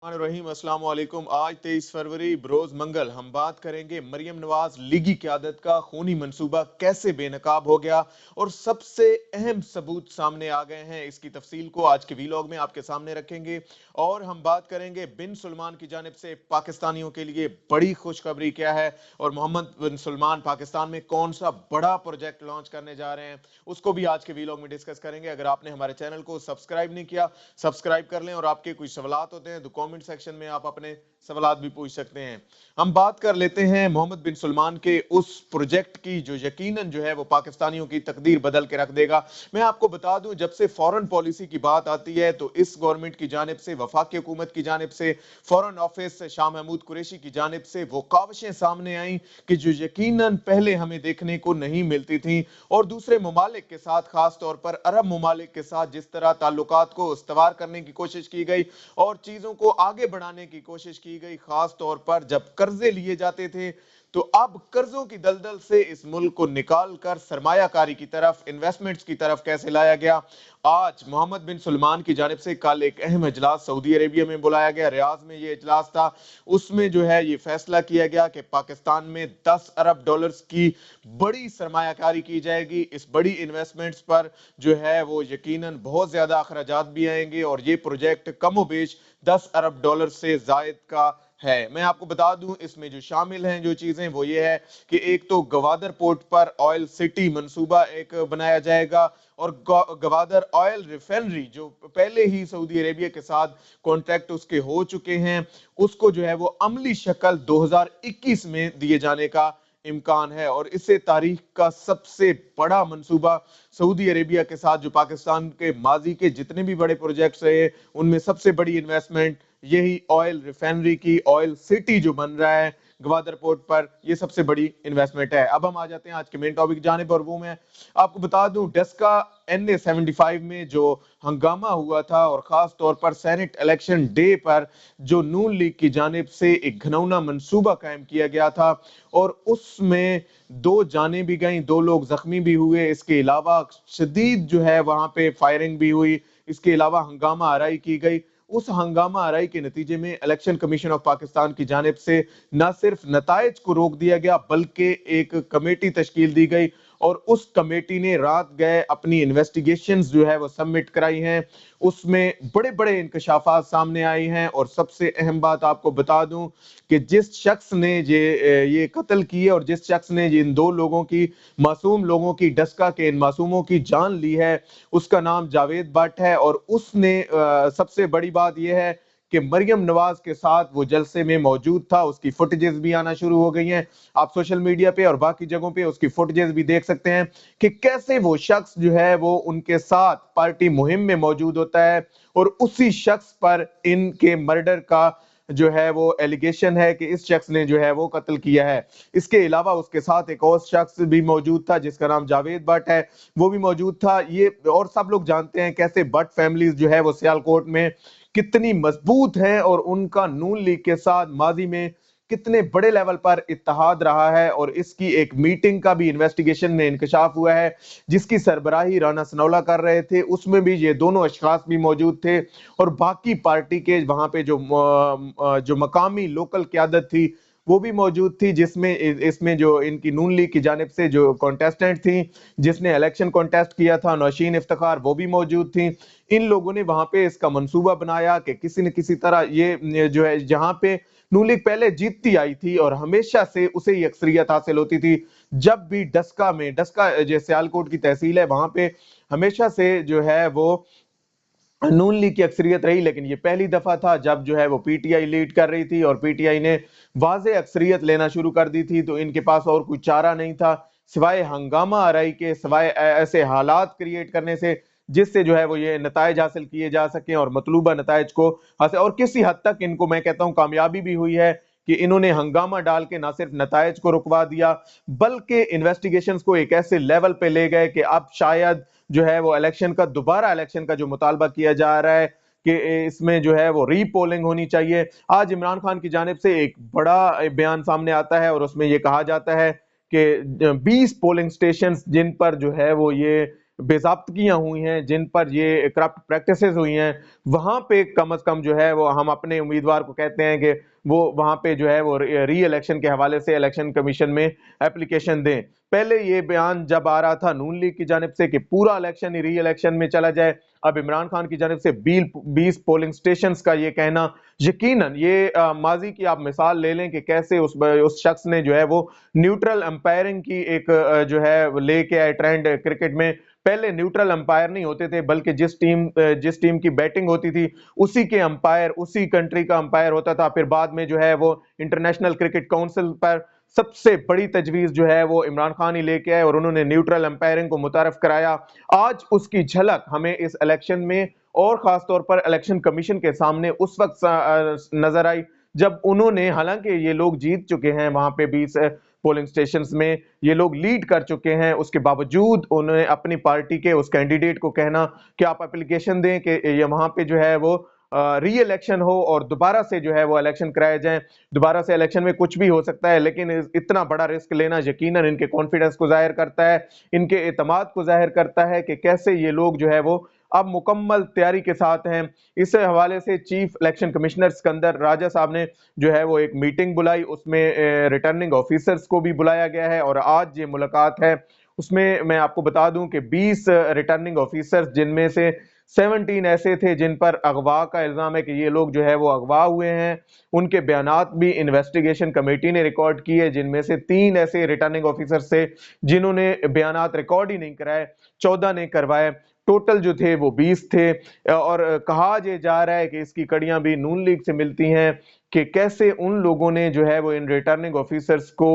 रहीम अस्सलाम वालेकुम। आज 23 फरवरी बरोज मंगल हम बात करेंगे मरियम नवाज लीगी क़यादत का खूनी मंसूबा कैसे बेनकाब हो गया और सबसे अहम सबूत सामने आ गए हैं। इसकी तफसील को आज के वीलॉग में आपके सामने रखेंगे और हम बात करेंगे बिन सलमान की जानिब से पाकिस्तानियों के लिए बड़ी खुशखबरी क्या है और मोहम्मद बिन सलमान पाकिस्तान में कौन सा बड़ा प्रोजेक्ट लॉन्च करने जा रहे हैं, उसको भी आज के वीलॉग में डिस्कस करेंगे। अगर आपने हमारे चैनल को सब्सक्राइब नहीं किया, सब्सक्राइब कर लें और आपके कोई सवालात होते हैं तो कमेंट सेक्शन में आप अपने सवालात भी पूछ सकते हैं। हम बात कर लेते हैं मोहम्मद बिन सलमान के उस प्रोजेक्ट की जो यकीनन जो है वो पाकिस्तानियों की तकदीर बदल के रख देगा। मैं आपको बता दूं, जब से फॉरेन पॉलिसी की बात आती है तो इस गवर्नमेंट की जानिब से, वफाकी हुकूमत की जानिब से, फॉरेन ऑफिस शाह महमूद कुरैशी की जानिब से वो काविशें सामने आई कि जो यकीनन पहले हमें देखने को नहीं मिलती थी और दूसरे ममालिक के साथ, खास तौर पर अरब ममालिक के साथ जिस तरह ताल्लुकात को इस्तवार करने की कोशिश की गई और चीजों को आगे बढ़ाने की कोशिश की गई, खास तौर पर जब कर्जे लिए जाते थे, तो अब कर्जों की दलदल से इस मुल्क को निकाल कर सरमायाकारी की तरफ, इन्वेस्टमेंट्स की तरफ कैसे लाया गया। आज मोहम्मद बिन सलमान की जानिब से कल एक अहम इजलास सऊदी अरेबिया में बुलाया गया, रियाद में ये इजलास था। उसमें जो है ये फैसला किया गया कि पाकिस्तान में 10 अरब डॉलर्स की बड़ी सरमायाकारी की जाएगी। इस बड़ी इन्वेस्टमेंट्स पर जो है वो यकीनन बहुत ज्यादा अखराजात भी आएंगे और ये प्रोजेक्ट कमोबेश 10 अरब डॉलर से जायद का है। मैं आपको बता दूं, इसमें जो शामिल हैं जो चीजें वो ये है कि एक तो गवादर पोर्ट पर ऑयल सिटी मंसूबा एक बनाया जाएगा और गवादर ऑयल रिफाइनरी जो पहले ही सऊदी अरेबिया के साथ कॉन्ट्रैक्ट उसके हो चुके हैं, उसको जो है वो अमली शक्ल 2021 में दिए जाने का इम्कान है। और इससे तारीख का सबसे बड़ा मंसूबा सऊदी अरेबिया के साथ, जो पाकिस्तान के माजी के जितने भी बड़े प्रोजेक्ट्स रहे उनमें सबसे बड़ी इन्वेस्टमेंट यही ऑयल रिफाइनरी की, ऑयल सिटी जो बन रहा है गवादर पोर्ट पर, ये सबसे बड़ी इन्वेस्टमेंट है। अब हम आ जाते हैं आज के मेन टॉपिक की जानिब और वो मैं आपको बता दूं, डस्का NA-75 में जो हंगामा हुआ था और खास तौर पर सेनेट इलेक्शन डे पर जो नून लीग की जानिब से एक घिनौना मंसूबा कायम किया गया था और उसमें 2 जानें भी गईं, 2 लोग जख्मी भी हुए। इसके अलावा शदीद जो है वहां पे फायरिंग भी हुई, इसके अलावा हंगामा आराई की गई। उस हंगामा आराई के नतीजे में इलेक्शन कमीशन ऑफ पाकिस्तान की जानिब से न सिर्फ नताइज को रोक दिया गया बल्कि एक कमेटी तश्कील दी गई और उस कमेटी ने रात गए अपनी इन्वेस्टिगेशंस जो है वो सबमिट कराई हैं। उसमें बड़े बड़े इंकशाफात सामने आई हैं और सबसे अहम बात आपको बता दूं कि जिस शख्स ने ये कत्ल किए और जिस शख्स ने इन 2 लोगों की, मासूम लोगों की, डस्का के इन मासूमों की जान ली है, उसका नाम जावेद भट्ट है। और उसने सबसे बड़ी बात यह है कि मरियम नवाज के साथ वो जलसे में मौजूद था। उसकी फुटेजेस भी आना शुरू हो गई हैं, आप सोशल मीडिया पे और बाकी जगहों पे उसकी फुटेजेस भी देख सकते हैं कि कैसे वो शख्स जो है वो उनके साथ पार्टी मुहिम में मौजूद होता है और उसी शख्स पर इनके मर्डर का जो है वो एलिगेशन है कि इस शख्स ने जो है वो कत्ल किया है। इसके अलावा उसके साथ एक और शख्स भी मौजूद था जिसका नाम जावेद भट्ट है, वो भी मौजूद था। ये और सब लोग जानते हैं कैसे भट्ट फैमिलीज जो है वो सियालकोट में कितनी मजबूत है और उनका नून लीग के साथ माजी में कितने बड़े लेवल पर इत्तेहाद रहा है। और इसकी एक मीटिंग का भी इन्वेस्टिगेशन में इंकशाफ हुआ है जिसकी सरबराही राना सनौला कर रहे थे, उसमें भी ये दोनों अशखास भी मौजूद थे और बाकी पार्टी के वहां पे जो मकामी लोकल क़यादत थी वो भी मौजूद थी, जिसमें इसमें जो इनकी नून लीग की जानिब से जो कॉन्टेस्टेंट थी, जिसने इलेक्शन कॉन्टेस्ट किया था, नौशीन इफ्तिखार, वो भी मौजूद थी। इन लोगों ने वहां पे इसका मंसूबा बनाया कि किसी न किसी तरह ये जो है, जहां पे नून लीग पहले जीतती आई थी और हमेशा से उसे ही अक्सरियत हासिल होती थी, जब भी डस्का जो सियालकोट की तहसील है वहां पे हमेशा से जो है वो नून लीग की अक्सरियत रही। लेकिन ये पहली दफा था जब जो है वो पीटीआई लीड कर रही थी और पीटीआई ने वाज़े अक्सरियत लेना शुरू कर दी थी, तो इनके पास और कोई चारा नहीं था सिवाय हंगामा आराई के, सिवाय ऐसे हालात क्रिएट करने से जिससे जो है वो ये नताइज हासिल किए जा सकें और मतलूबा नताइज को हासिल। और किसी हद तक इनको मैं कहता हूं कामयाबी भी हुई है कि इन्होंने हंगामा डाल के ना सिर्फ नताइज को रुकवा दिया बल्कि इन्वेस्टिगेशंस को एक ऐसे लेवल पे ले गए कि अब शायद जो है वो दोबारा इलेक्शन का जो मुतालबा किया जा रहा है कि इसमें जो है वो रीपोलिंग होनी चाहिए। आज इमरान खान की जानिब से एक बड़ा बयान सामने आता है और उसमें ये कहा जाता है कि 20 पोलिंग स्टेशन जिन पर जो है वो ये बेज़ाब्तगियां हुई हैं, जिन पर ये करप्ट प्रैक्टिसेस हुई हैं, वहां पे कम से कम जो है वो हम अपने उम्मीदवार को कहते हैं कि वो वहां पे जो है वो री इलेक्शन के हवाले से इलेक्शन कमीशन में एप्लीकेशन दें। पहले ये बयान जब आ रहा था नून लीग की जानिब से कि पूरा इलेक्शन ही री इलेक्शन में चला जाए, अब इमरान खान की जानिब से 20 पोलिंग स्टेशंस का ये कहना, यकीनन ये माजी की आप मिसाल ले लें कि कैसे उस शख्स ने जो है वो न्यूट्रल अंपायरिंग की एक जो है लेके आए ट्रेंड क्रिकेट में। पहले न्यूट्रल अंपायर नहीं होते थे, बल्कि जिस टीम की बैटिंग होती थी उसी के अंपायर, उसी कंट्री का अंपायर होता था। फिर बाद में जो है वो इंटरनेशनल क्रिकेट काउंसिल पर सबसे बड़ी तजवीज जो है वो इमरान खान ही लेके आए और उन्होंने न्यूट्रल अंपायरिंग को मुतारफ कराया। आज उसकी झलक हमें इस इलेक्शन में और खास तौर पर इलेक्शन कमीशन के सामने उस वक्त नजर आई जब उन्होंने, हालांकि ये लोग जीत चुके हैं वहां पे 20 पोलिंग स्टेशंस में, ये लोग लीड कर चुके हैं, उसके बावजूद उन्होंने अपनी पार्टी के उस कैंडिडेट को कहना कि आप एप्लीकेशन दें कि ये वहां पे जो है वो री इलेक्शन हो और दोबारा से जो है वो इलेक्शन कराए जाएं। दोबारा से इलेक्शन में कुछ भी हो सकता है, लेकिन इतना बड़ा रिस्क लेना यकीनन इनके कॉन्फिडेंस को जाहिर करता है, इनके एतमाद को जाहिर करता है कि कैसे ये लोग जो है वो अब मुकम्मल तैयारी के साथ हैं। इस हवाले से चीफ इलेक्शन कमिश्नर सिकंदर राजा साहब ने जो है वो एक मीटिंग बुलाई, उसमें रिटर्निंग ऑफिसर्स को भी बुलाया गया है और आज ये मुलाकात है। उसमें मैं आपको बता दूं कि 20 रिटर्निंग ऑफिसर्स, जिनमें से 17 ऐसे थे जिन पर अगवा का इल्जाम है कि ये लोग जो है वो अगवा हुए हैं, उनके बयानात भी इन्वेस्टिगेशन कमेटी ने रिकॉर्ड किए, जिनमें से 3 ऐसे रिटर्निंग ऑफिसर थे जिन्होंने बयानात रिकॉर्ड ही नहीं कराए, 14 ने करवाए, टोटल जो थे वो 20 थे। और कहा ये जा रहा है कि इसकी कड़ियां भी नून लीग से मिलती हैं कि कैसे उन लोगों ने जो है वो इन रिटर्निंग ऑफिसर्स को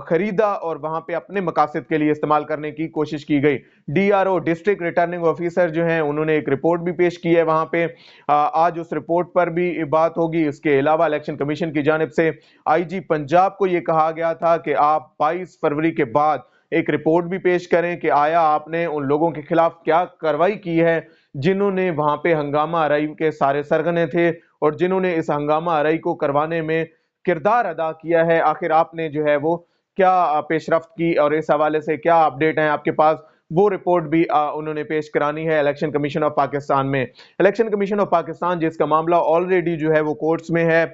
खरीदा और वहां पे अपने मकासद के लिए इस्तेमाल करने की कोशिश की गई। डीआरओ, डिस्ट्रिक्ट रिटर्निंग ऑफिसर जो हैं, उन्होंने एक रिपोर्ट भी पेश की है वहां पे। आज उस रिपोर्ट पर भी बात होगी। इसके अलावा इलेक्शन कमीशन की जानिब से आईजी पंजाब को यह कहा गया था कि आप 22 फरवरी के बाद एक रिपोर्ट भी पेश करें कि आया आपने उन लोगों के खिलाफ क्या कार्रवाई की है जिन्होंने वहां पे हंगामा आराई के सारे सरगने थे और जिन्होंने इस हंगामा आराई को करवाने में किरदार अदा किया है। आखिर आपने जो है वो क्या पेशरफ्त की और इस हवाले से क्या अपडेट है आपके पास, वो रिपोर्ट भी उन्होंने पेश करानी है इलेक्शन कमीशन ऑफ पाकिस्तान में। इलेक्शन कमीशन ऑफ पाकिस्तान जिसका मामला ऑलरेडी जो है वो कोर्ट्स में है,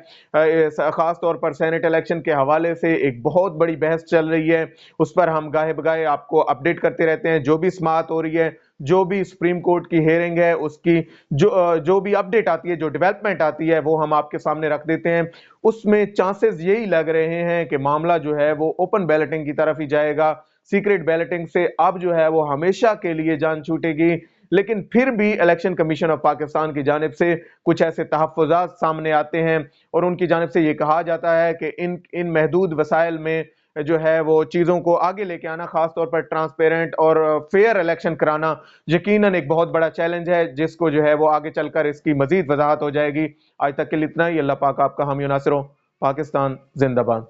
खास तौर पर सेनेट इलेक्शन के हवाले से एक बहुत बड़ी बहस चल रही है, उस पर हम गाहे बगाहे आपको अपडेट करते रहते हैं। जो भी समाअत हो रही है, जो भी सुप्रीम कोर्ट की हेयरिंग है, उसकी जो भी अपडेट आती है, जो डेवलपमेंट आती है, वो हम आपके सामने रख देते हैं। उसमें चांसेस यही लग रहे हैं कि मामला जो है वो ओपन बैलेटिंग की तरफ ही जाएगा। सीक्रेट बैलेटिंग से अब जो है वो हमेशा के लिए जान छूटेगी। लेकिन फिर भी इलेक्शन कमीशन ऑफ पाकिस्तान की जानिब से कुछ ऐसे तहफ्फुज़ात सामने आते हैं और उनकी जानिब से ये कहा जाता है कि इन महदूद वसाइल में जो है वो चीज़ों को आगे लेके आना, खास तौर पर ट्रांसपेरेंट और फेयर इलेक्शन कराना, यकीनन एक बहुत बड़ा चैलेंज है, जिसको जो है वो आगे चलकर इसकी मजीद वजाहत हो जाएगी। आज तक के लिए इतना ही। अल्लाह पाक आपका हामी नासिर हो। पाकिस्तान जिंदाबाद।